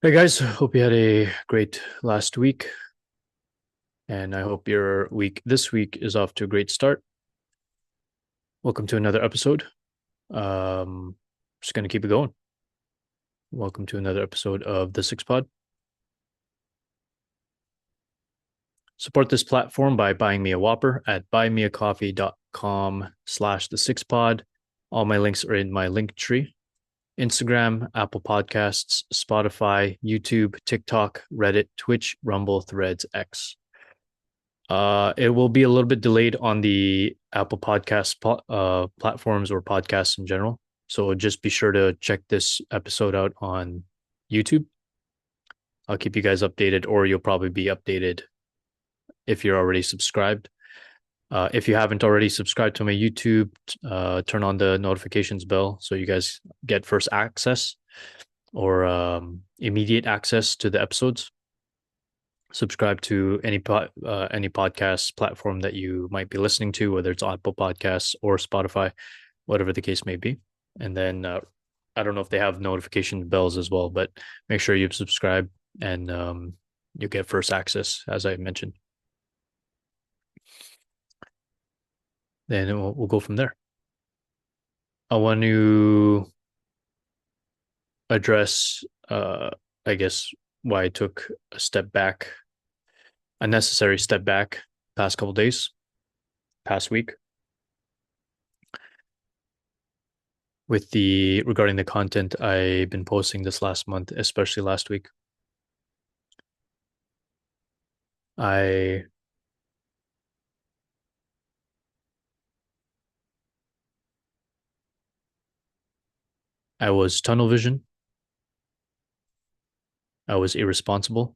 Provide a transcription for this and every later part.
Hey guys, hope you had a great last week, and I hope your week this week is off to a great start. Welcome to another episode. Just gonna keep it going. Welcome to another episode of the Six Pod. Support this platform by buying me a Whopper at buymeacoffee.com/the Six Pod. All my links are in my link tree. Instagram, Apple Podcasts, Spotify, YouTube, TikTok, Reddit, Twitch, Rumble, Threads, X. It will be a little bit delayed on the Apple platforms or podcasts in general. So just be sure to check this episode out on YouTube. I'll keep you guys updated, or you'll probably be updated if you're already subscribed. If you haven't already subscribed to my YouTube, turn on the notifications bell so you guys get first access or immediate access to the episodes. Subscribe to any podcast platform that you might be listening to, whether it's Apple Podcasts or Spotify, whatever the case may be. And then I don't know if they have notification bells as well, but make sure you subscribe and you get first access, as I mentioned. Then we'll go from there. I want to address, I guess, why I took a step back, a necessary step back, past couple days, past week, with the regarding the content I've been posting this last month, especially last week. I I was tunnel vision. I was irresponsible,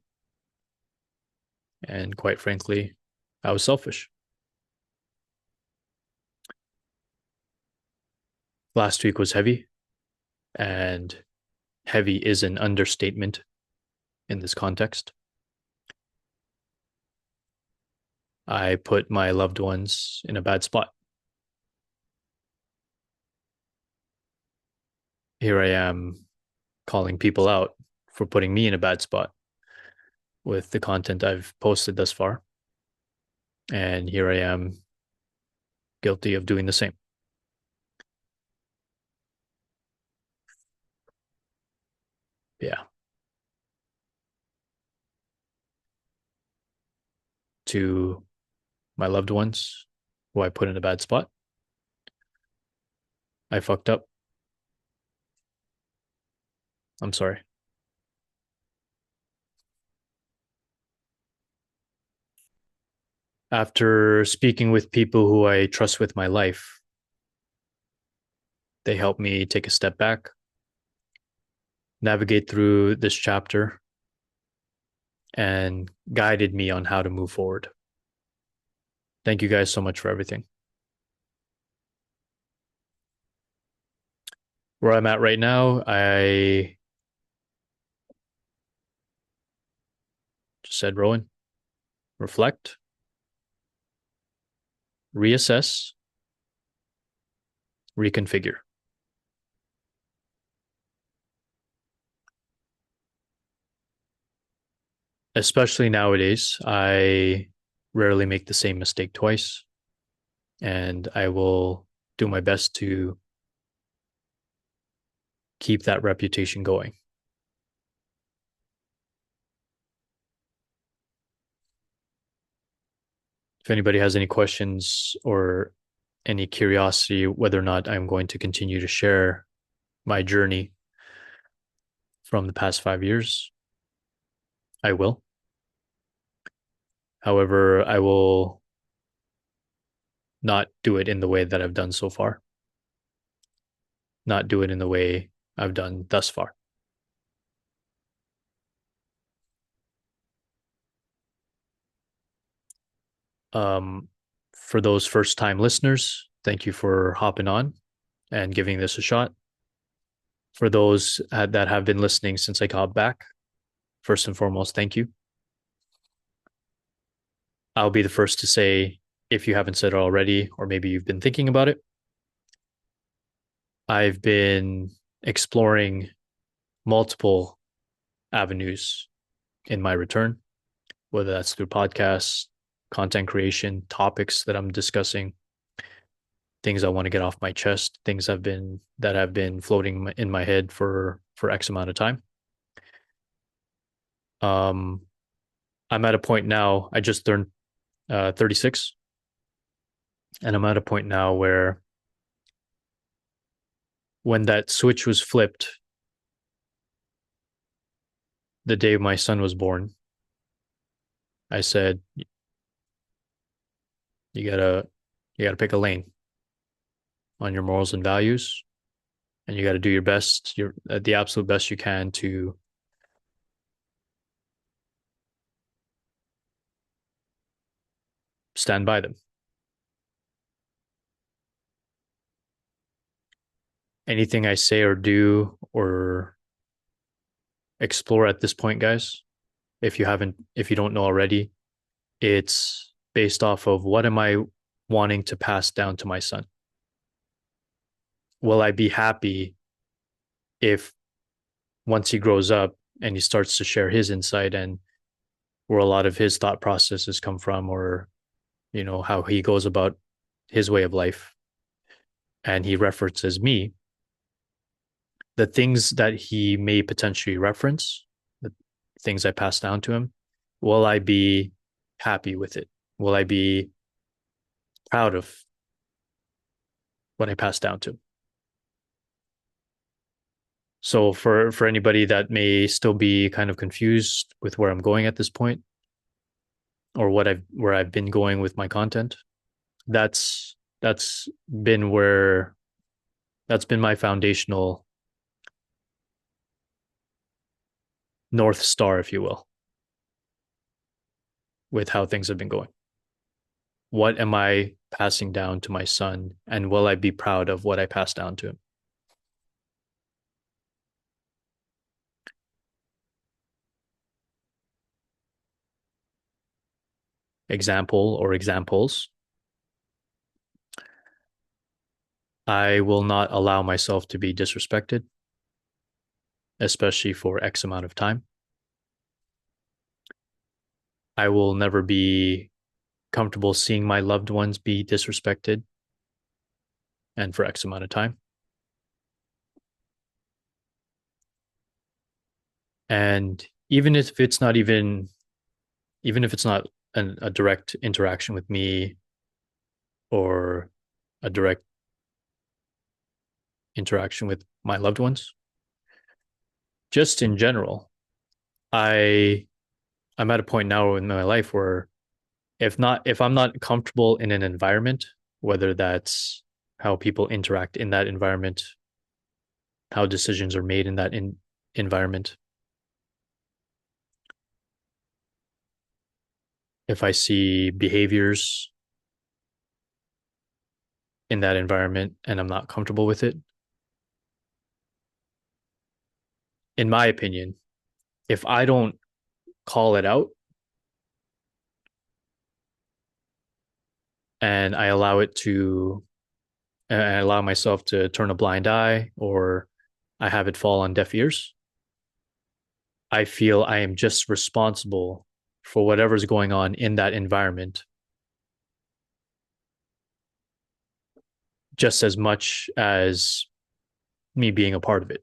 and quite frankly, I was selfish. Last week was heavy, and heavy is an understatement in this context. I put my loved ones in a bad spot. Here I am calling people out for putting me in a bad spot with the content I've posted thus far. And here I am guilty of doing the same. Yeah. To my loved ones who I put in a bad spot, I fucked up. I'm sorry. After speaking with people who I trust with my life, they helped me take a step back, navigate through this chapter, and guided me on how to move forward. Thank you guys so much for everything. Where I'm at right now, I just said, Rowan, reflect, reassess, reconfigure. Especially nowadays, I rarely make the same mistake twice, and I will do my best to keep that reputation going. If anybody has any questions or any curiosity whether or not I'm going to continue to share my journey from the past 5 years, I will. However, I will not do it in the way that I've done so far, not do it in the way I've done thus far. For those first time listeners, thank you for hopping on and giving this a shot. For those that have been listening since I got back, first and foremost, thank you. I'll be the first to say, if you haven't said it already, or maybe you've been thinking about it, I've been exploring multiple avenues in my return, whether that's through podcasts, content creation, topics that I'm discussing, things I want to get off my chest, things that have been floating in my head for X amount of time. Um, I'm at a point now. I just turned 36, and I'm at a point now where when that switch was flipped, the day my son was born, I said, "You gotta pick a lane on your morals and values, and you got to do your best, your the absolute best you can to stand by them." Anything I say or do or explore at this point, guys, if you don't know already, it's based off of what am I wanting to pass down to my son? Will I be happy if once he grows up and he starts to share his insight and where a lot of his thought processes come from, or how he goes about his way of life, and he references me, the things that he may potentially reference, the things I pass down to him, will I be happy with it? Will I be proud of what I pass down to him? So for anybody that may still be kind of confused with where I'm going at this point, or where I've been going with my content, that's been where that's been my foundational North Star, if you will, with how things have been going. What am I passing down to my son, and will I be proud of what I pass down to him? Example or examples: I will not allow myself to be disrespected, especially for X amount of time. I will never be comfortable seeing my loved ones be disrespected and for X amount of time. And even if it's not a direct interaction with me, or a direct interaction with my loved ones, just in general, I I'm at a point now in my life where if I'm not comfortable in an environment, whether that's how people interact in that environment, how decisions are made in that environment, if I see behaviors in that environment and I'm not comfortable with it, in my opinion, if I don't call it out and I allow myself to turn a blind eye, or I have it fall on deaf ears, I feel I am just responsible for whatever's going on in that environment just as much as me being a part of it.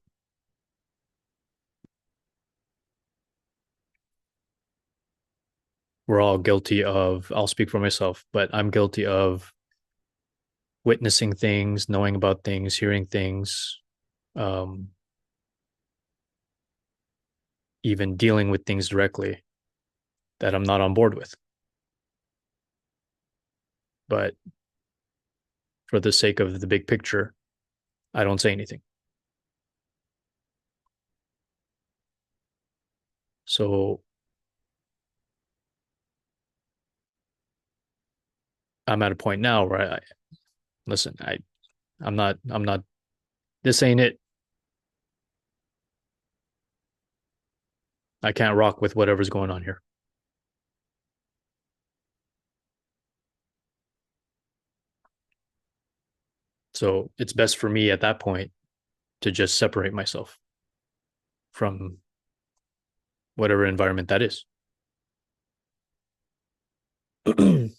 We're all guilty of, I'll speak for myself, but I'm guilty of witnessing things, knowing about things, hearing things, um, even dealing with things directly that I'm not on board with. But for the sake of the big picture, I don't say anything. So I'm at a point now where listen, I'm not, this ain't it. I can't rock with whatever's going on here. So it's best for me at that point to just separate myself from whatever environment that is. If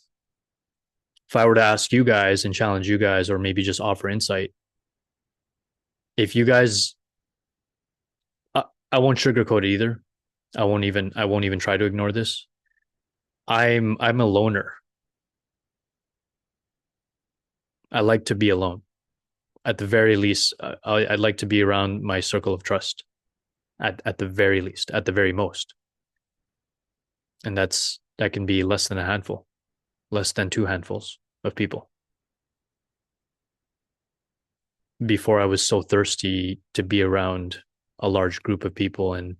I were to ask you guys and challenge you guys, or maybe just offer insight, if you guys, I, I won't sugarcoat it either. I won't even try to ignore this. I'm a loner. I like to be alone. At the very least, I'd like to be around my circle of trust. At the very least, at the very most, and that can be less than a handful, less than two handfuls of people. Before I was so thirsty to be around a large group of people and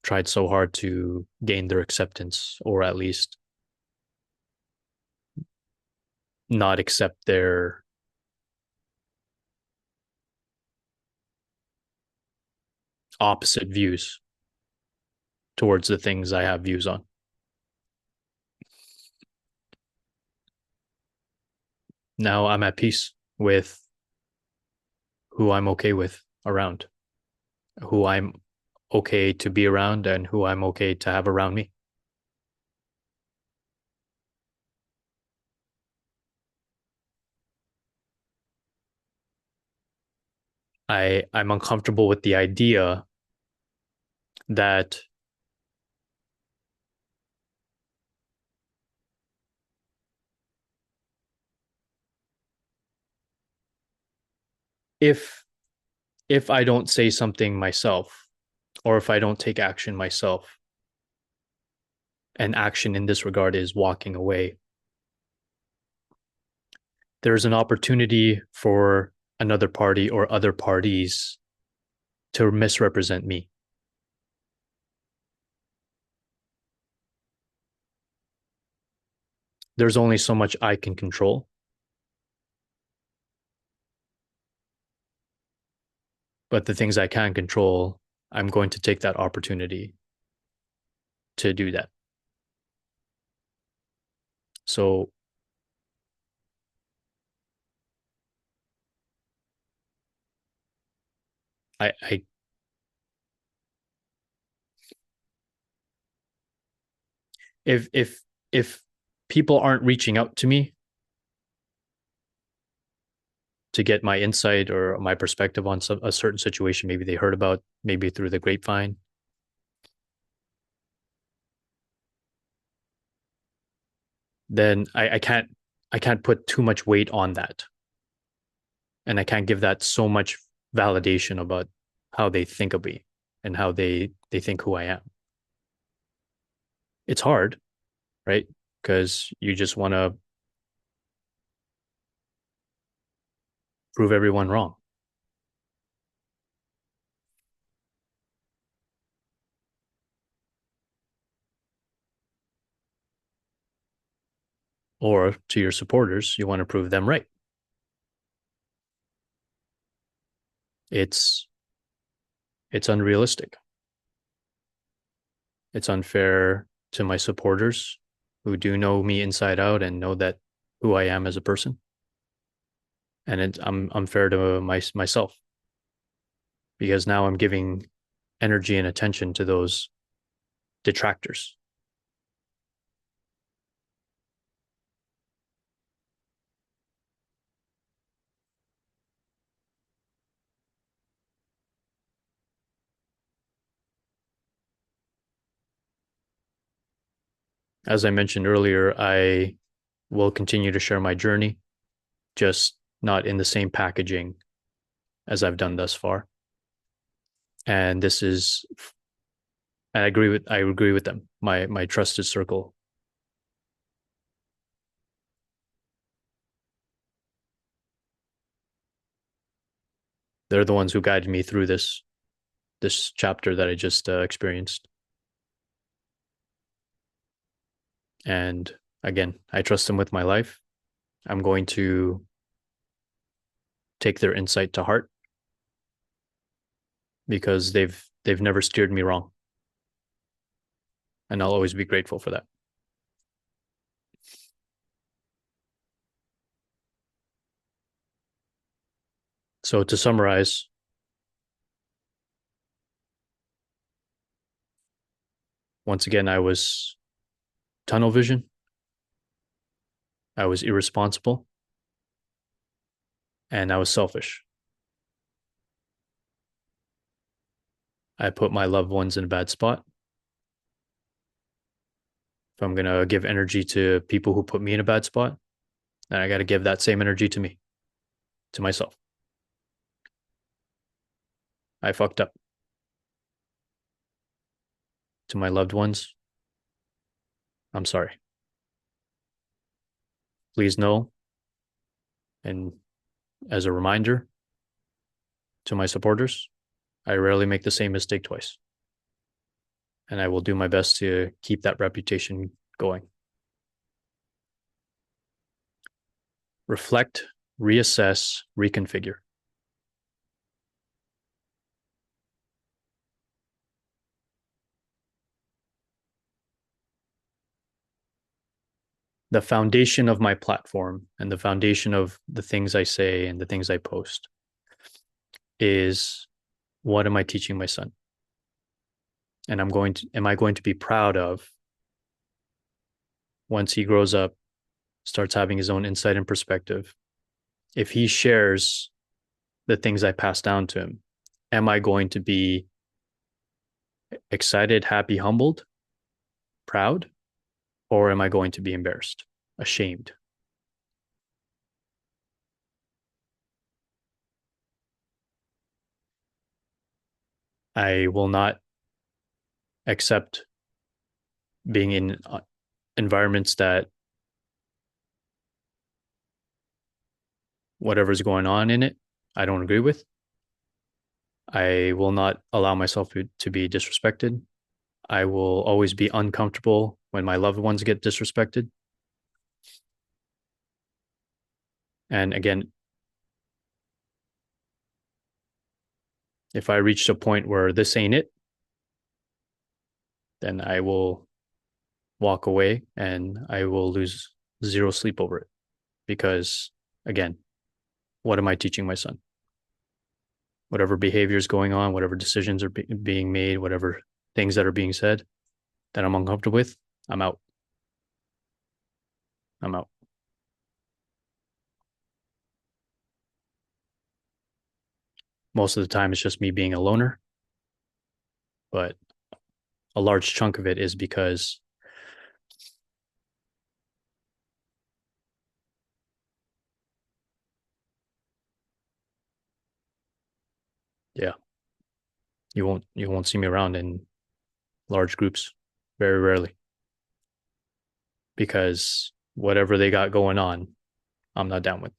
tried so hard to gain their acceptance, or at least not accept their opposite views towards the things I have views on. Now I'm at peace with who I'm okay with around, who I'm okay to be around, and who I'm okay to have around me. I'm uncomfortable with the idea that if if I don't say something myself, or if I don't take action myself, and action in this regard is walking away, there's an opportunity for another party or other parties to misrepresent me. There's only so much I can control, but the things I can control, I'm going to take that opportunity to do that. So I if people aren't reaching out to me to get my insight or my perspective on a certain situation, maybe they heard about, maybe through the grapevine, then I can't put too much weight on that, and I can't give that so much validation about how they think of me and how they think who I am. It's hard, right? Because you just want to prove everyone wrong, or to your supporters, you want to prove them right. It's it's unrealistic. It's unfair to my supporters who do know me inside out and know that who I am as a person, and I'm unfair to myself, because now I'm giving energy and attention to those detractors. As I mentioned earlier, I will continue to share my journey, just not in the same packaging as I've done thus far. And this is, I agree with them. My trusted circle, they're the ones who guided me through this chapter that I just experienced. And again, I trust them with my life. I'm going to take their insight to heart, because they've never steered me wrong, and I'll always be grateful for that. So to summarize, Once again, I was tunnel vision. I was irresponsible, and I was selfish. I put my loved ones in a bad spot. If I'm going to give energy to people who put me in a bad spot, then I got to give that same energy to me, to myself. I fucked up. To my loved ones, I'm sorry. Please know, and as a reminder to my supporters, I rarely make the same mistake twice. And I will do my best to keep that reputation going. Reflect, reassess, reconfigure. The foundation of my platform and the foundation of the things I say and the things I post is, what am I teaching my son? And am I going to be proud of, once he grows up, starts having his own insight and perspective, if he shares the things I pass down to him, am I going to be excited, happy, humbled, proud, or am I going to be embarrassed, ashamed? I will not accept being in environments that whatever's going on in it, I don't agree with. I will not allow myself to be disrespected. I will always be uncomfortable when my loved ones get disrespected. And again, if I reached a point where this ain't it, then I will walk away and I will lose zero sleep over it. Because again, what am I teaching my son? Whatever behavior is going on, whatever decisions are being made, whatever things that are being said that I'm uncomfortable with, I'm out. I'm out. Most of the time, it's just me being a loner, but a large chunk of it is because, yeah, you won't see me around in large groups very rarely, because whatever they got going on, I'm not down with.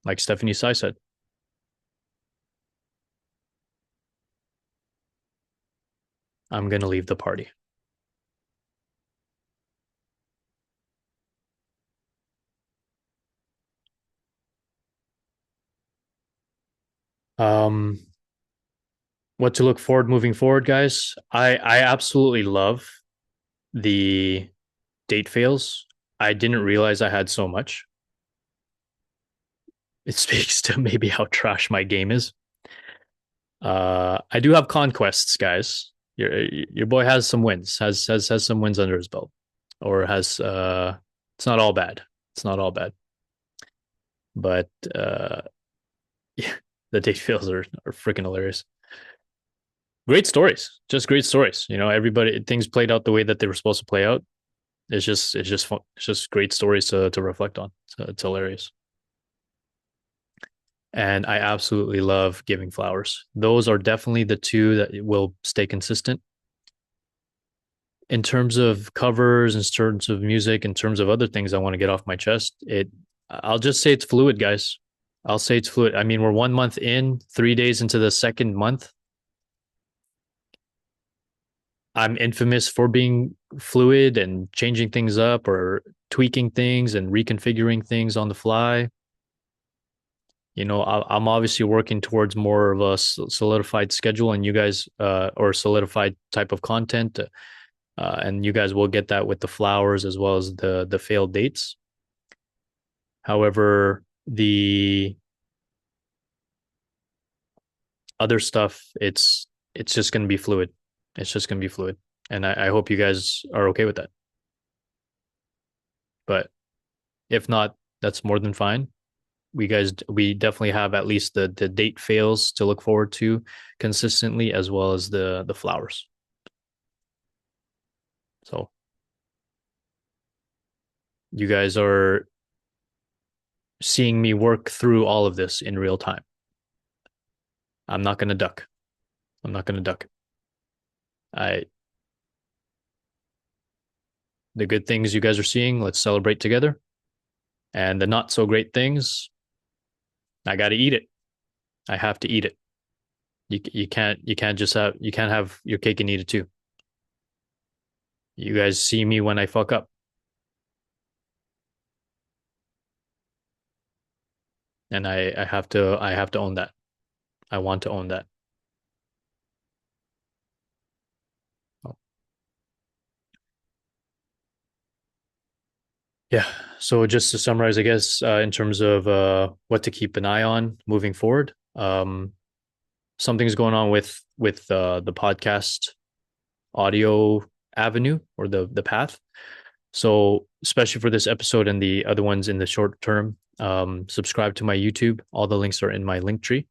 Like Stephanie Sai said, I'm gonna leave the party. Um, what to look forward moving forward, guys? I absolutely love the date fails. I didn't realize I had so much. It speaks to maybe how trash my game is. I do have conquests, guys. Your boy has some wins, has some wins under his belt, or has it's not all bad. It's not all bad, but yeah, the date fails are freaking hilarious. Great stories, just great stories. You know, everybody things played out the way that they were supposed to play out. It's just fun. It's just great stories to reflect on. So it's hilarious. And I absolutely love giving flowers. Those are definitely the two that will stay consistent. In terms of covers, in terms of music, in terms of other things I want to get off my chest, I'll just say it's fluid, guys. I'll say it's fluid. I mean, we're 1 month in, 3 days into the second month. I'm infamous for being fluid and changing things up or tweaking things and reconfiguring things on the fly. You know, I'm obviously working towards more of a solidified schedule, and you guys, or solidified type of content. and you guys will get that with the flowers as well as the failed dates. However, the other stuff, it's just going to be fluid. It's just going to be fluid, and I hope you guys are okay with that. But if not, that's more than fine. We definitely have at least the date fails to look forward to consistently, as well as the flowers. So you guys are seeing me work through all of this in real time. I'm not going to duck. I'm not going to duck. I The good things you guys are seeing, let's celebrate together. And the not so great things, I got to eat it. I have to eat it. You can't just have you can't have your cake and eat it too. You guys see me when I fuck up, and I have to own that. I want to own that. Oh. Yeah. So just to summarize, I guess in terms of what to keep an eye on moving forward, something's going on with the podcast audio avenue or the path. So especially for this episode and the other ones in the short term, subscribe to my YouTube. All the links are in my link tree.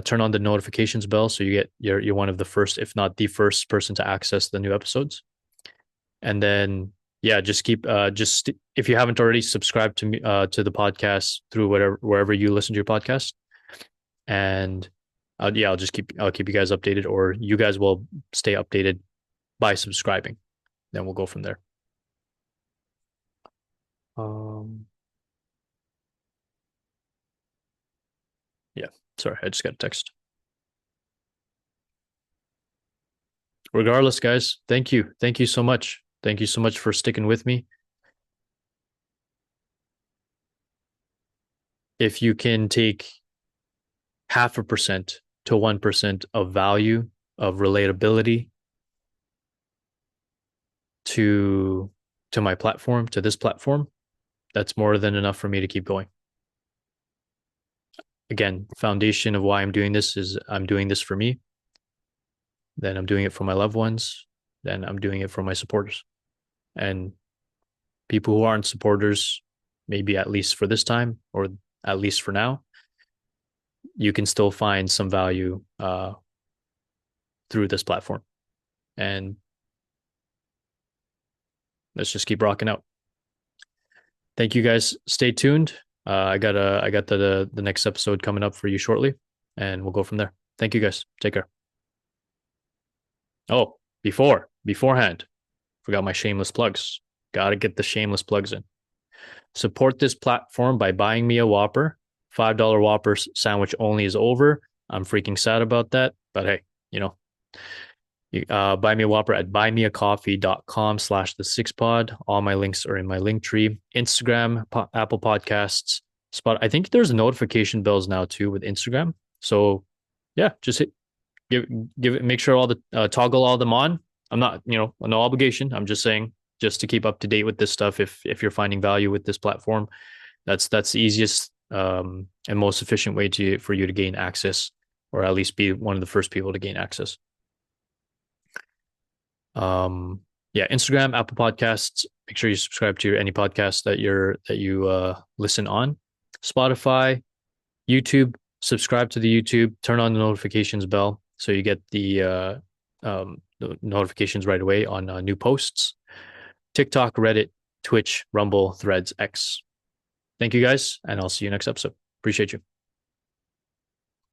Turn on the notifications bell so you're one of the first, if not the first person to access the new episodes. And then yeah, just keep just if you haven't already subscribed to me to the podcast through wherever you listen to your podcast, and yeah, I'll keep you guys updated, or you guys will stay updated by subscribing. Then we'll go from there. Um, yeah, sorry, I just got a text. Regardless, guys, thank you so much, thank you so much for sticking with me. If you can take 0.5% to 1% of value of relatability to my platform, to this platform, that's more than enough for me to keep going. Again, foundation of why I'm doing this is I'm doing this for me, then I'm doing it for my loved ones, then I'm doing it for my supporters. And people who aren't supporters, maybe at least for this time, or at least for now, you can still find some value through this platform. And let's just keep rocking out. Thank you guys. Stay tuned. I got the next episode coming up for you shortly, and we'll go from there. Thank you guys. Take care. Oh, beforehand, forgot my shameless plugs. Got to get the shameless plugs in. Support this platform by buying me a Whopper. $5 Whopper sandwich only is over. I'm freaking sad about that, but hey, you know, buy me a Whopper at buymeacoffee.com/the6pod. All my links are in my link tree. Instagram, Apple Podcasts, Spot. I think there's notification bells now too with Instagram. So yeah, just give it, make sure all the toggle all them on. I'm not, no obligation. I'm just saying, just to keep up to date with this stuff. If you're finding value with this platform, that's the easiest and most efficient way for you to gain access, or at least be one of the first people to gain access. Yeah, Instagram, Apple Podcasts. Make sure you subscribe to any podcast that you listen on. Spotify, YouTube. Subscribe to the YouTube. Turn on the notifications bell so you get the notifications right away on new posts. TikTok, Reddit, Twitch, Rumble, Threads, X. Thank you guys, and I'll see you next episode. Appreciate you.